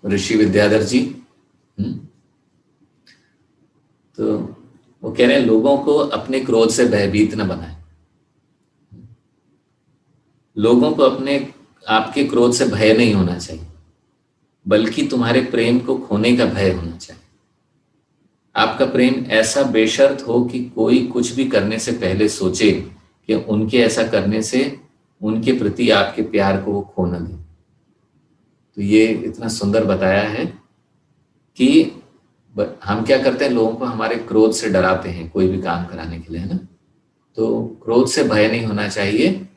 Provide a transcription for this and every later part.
ऋषि विद्याधर जी। तो वो कह रहे हैं लोगों को अपने क्रोध से भयभीत न बनाए, लोगों को अपने आपके क्रोध से भय नहीं होना चाहिए, बल्कि तुम्हारे प्रेम को खोने का भय होना चाहिए। आपका प्रेम ऐसा बेशर्त हो कि कोई कुछ भी करने से पहले सोचे कि उनके ऐसा करने से उनके प्रति आपके प्यार को वो खो न दे। तो ये इतना सुंदर बताया है कि हम क्या करते हैं, लोगों को हमारे क्रोध से डराते हैं कोई भी काम कराने के लिए, है ना। तो क्रोध से भय नहीं होना चाहिए,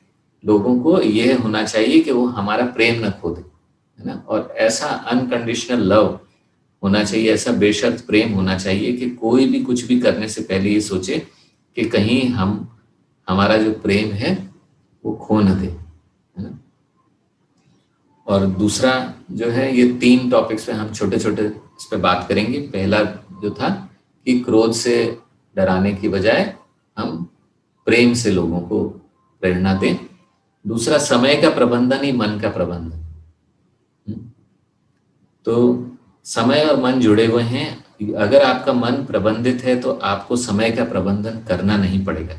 लोगों को यह होना चाहिए कि वो हमारा प्रेम न खो दे, है ना। और ऐसा अनकंडीशनल लव होना चाहिए, ऐसा बेशर्त प्रेम होना चाहिए कि कोई भी कुछ भी करने से पहले ये सोचे कि कहीं हमारा जो प्रेम है वो खो न दे, है ना। और दूसरा जो है, ये 3 टॉपिक्स पे हम छोटे छोटे इस पे बात करेंगे। पहला जो था कि क्रोध से डराने की बजाय हम प्रेम से लोगों को प्रेरणा दें। दूसरा, समय का प्रबंधन ही मन का प्रबंधन। तो समय और मन जुड़े हुए हैं। अगर आपका मन प्रबंधित है तो आपको समय का प्रबंधन करना नहीं पड़ेगा।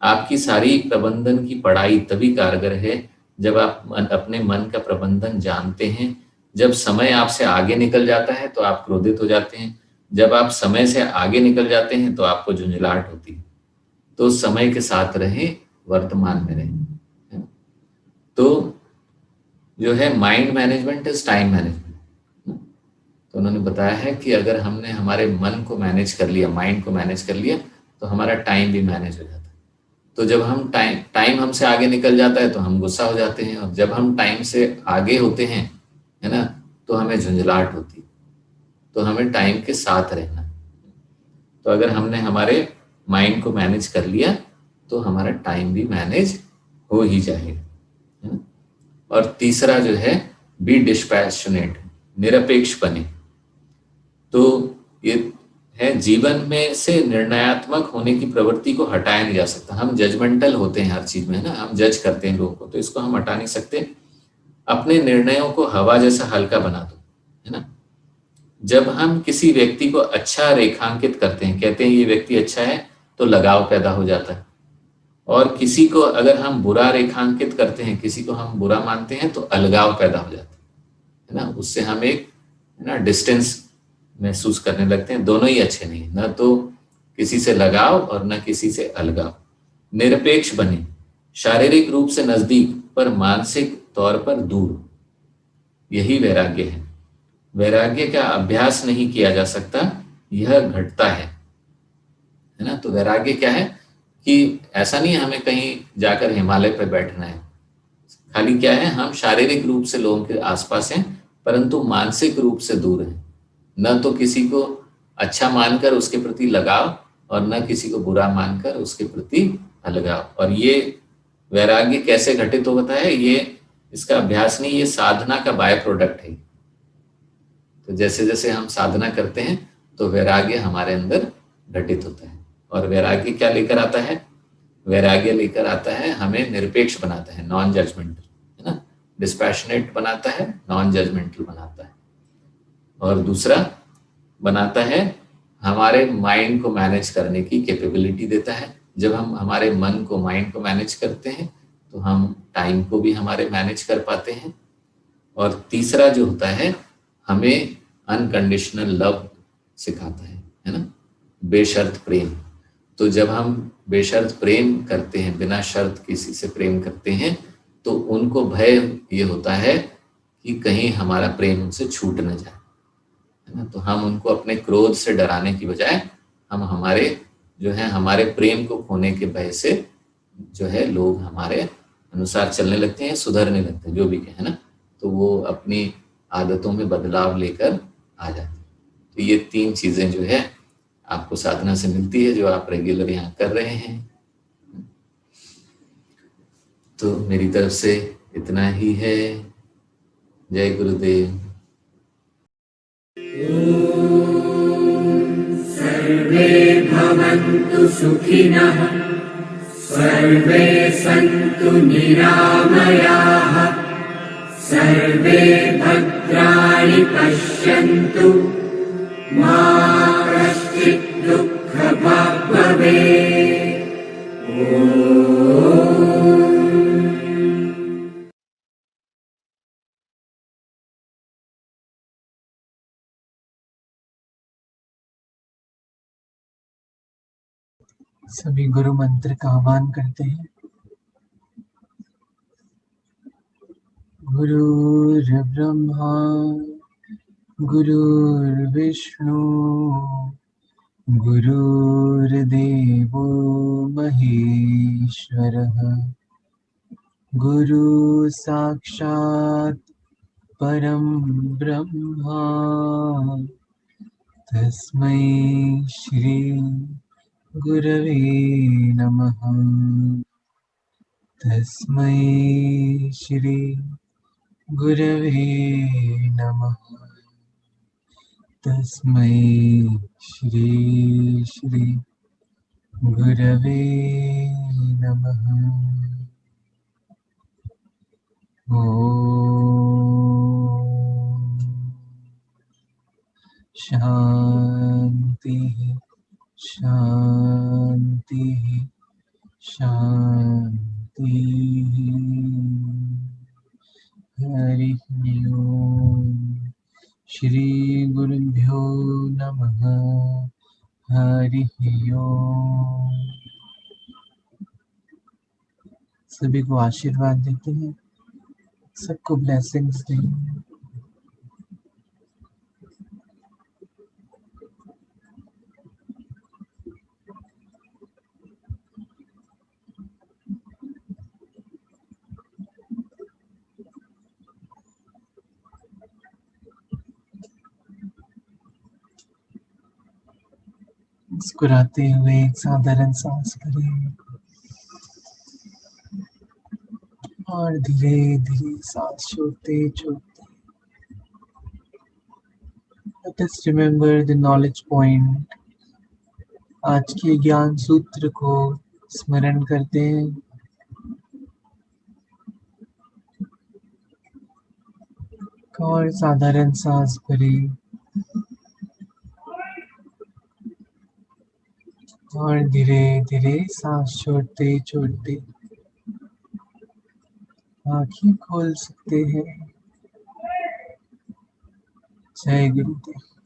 आपकी सारी प्रबंधन की पढ़ाई तभी कारगर है जब आप अपने मन का प्रबंधन जानते हैं। जब समय आपसे आगे निकल जाता है तो आप क्रोधित हो जाते हैं, जब आप समय से आगे निकल जाते हैं तो आपको झुंझलाहट होती है। तो समय के साथ रहें, वर्तमान में रहें। तो जो है mind management is time management. तो उन्होंने बताया है कि अगर हमने हमारे मन को मैनेज कर लिया, माइंड को मैनेज कर लिया, तो हमारा टाइम भी मैनेज हो जाता है। तो जब हम टाइम हमसे आगे निकल जाता है तो हम गुस्सा हो जाते हैं, और जब हम टाइम से आगे होते हैं, है ना, तो हमें झुंझलाहट होती है। तो हमें टाइम के साथ रहना। तो अगर हमने हमारे माइंड को मैनेज कर लिया तो हमारा टाइम भी मैनेज हो ही जाएगा, है ना। और तीसरा जो है, बी डिस्पैशनेट, निरपेक्ष बने। तो ये है, जीवन में से निर्णयात्मक होने की प्रवृत्ति को हटाया नहीं जा सकता। हम जजमेंटल होते हैं हर चीज में, है ना, हम जज करते हैं लोगों को, तो इसको हम हटा नहीं सकते। अपने निर्णयों को हवा जैसा हल्का बना दो, है ना। जब हम किसी व्यक्ति को अच्छा रेखांकित करते हैं, कहते हैं ये व्यक्ति अच्छा है, तो लगाव पैदा हो जाता है। और किसी को अगर हम बुरा रेखांकित करते हैं, किसी को हम बुरा मानते हैं, तो अलगाव पैदा हो जाता है ना। उससे हम एक, है ना, डिस्टेंस महसूस करने लगते हैं। दोनों ही अच्छे नहीं, न तो किसी से लगाव और न किसी से अलगाव। निरपेक्ष बने, शारीरिक रूप से नजदीक पर मानसिक तौर पर दूर। यही वैराग्य है। वैराग्य का अभ्यास नहीं किया जा सकता, यह घटता है ना। तो वैराग्य क्या है कि ऐसा नहीं है हमें कहीं जाकर हिमालय पर बैठना है। खाली क्या है, हम शारीरिक रूप से लोगों के आसपास हैं, परंतु मानसिक रूप से दूर हैं। न तो किसी को अच्छा मानकर उसके प्रति लगाव, और न किसी को बुरा मानकर उसके प्रति अलगाव। और ये वैराग्य कैसे घटित होता है, ये इसका अभ्यास नहीं, ये साधना का बाय प्रोडक्ट है। तो जैसे जैसे हम साधना करते हैं तो वैराग्य हमारे अंदर घटित होता है। और वैराग्य क्या लेकर आता है, वैराग्य लेकर आता है हमें निरपेक्ष बनाता है, नॉन जजमेंटल, है ना। डिस्पैशनेट बनाता है, नॉन जजमेंटल बनाता है। और दूसरा बनाता है, हमारे माइंड को मैनेज करने की कैपेबिलिटी देता है। जब हम हमारे मन को, माइंड को मैनेज करते हैं तो हम टाइम को भी हमारे मैनेज कर पाते हैं। और तीसरा जो होता है, हमें अनकंडीशनल लव सिखाता है ना, बेशर्त प्रेम। तो जब हम बेशर्त प्रेम करते हैं, बिना शर्त किसी से प्रेम करते हैं, तो उनको भय ये होता है कि कहीं हमारा प्रेम उनसे छूट न जाए, है ना। तो हम उनको अपने क्रोध से डराने की बजाय हम हमारे जो है, हमारे प्रेम को खोने के भय से जो है लोग हमारे अनुसार चलने लगते हैं, सुधरने लगते हैं, जो भी कहे ना। तो वो अपनी आदतों में बदलाव लेकर आ जाते हैं। तो ये 3 चीजें जो है आपको साधना से मिलती है, जो आप रेगुलर यहाँ कर रहे हैं। तो मेरी तरफ से इतना ही है। जय गुरुदेव। सर्वे भवन्तु सुखिनः, सर्वे सन्तु निरामयाः, सर्वे भद्राणि पश्यन्तु मा कश्चित् दुःखभाग् भवेत्। सभी गुरु मंत्र का आह्वान करते हैं। गुरुर्ब्रह्मा गुरुर्विष्णु गुरुर्देवो महेश्वरः गुरु साक्षात् परं ब्रह्मा तस्मै श्री गुरवे नमः। तस्मै श्री गुरवे नमः। तस्मै श्री गुरवे नमः। ओम शांति शांति शांति। हरि ओम। श्री गुरुभ्यो नमः। हरि ओम। सभी को आशीर्वाद देते हैं, सबको ब्लेसिंग्स देंगे। मुस्कुराते हुए एक साधारण सांस करें और धीरे धीरे सांस छोड़ते छोड़ते। Let us remember the knowledge point। आज के ज्ञान सूत्र को स्मरण करते हैं। और साधारण सांस भरें और धीरे धीरे सांस छोड़ते छोड़ते आँखें खोल सकते हैं। जय गुरुदेव।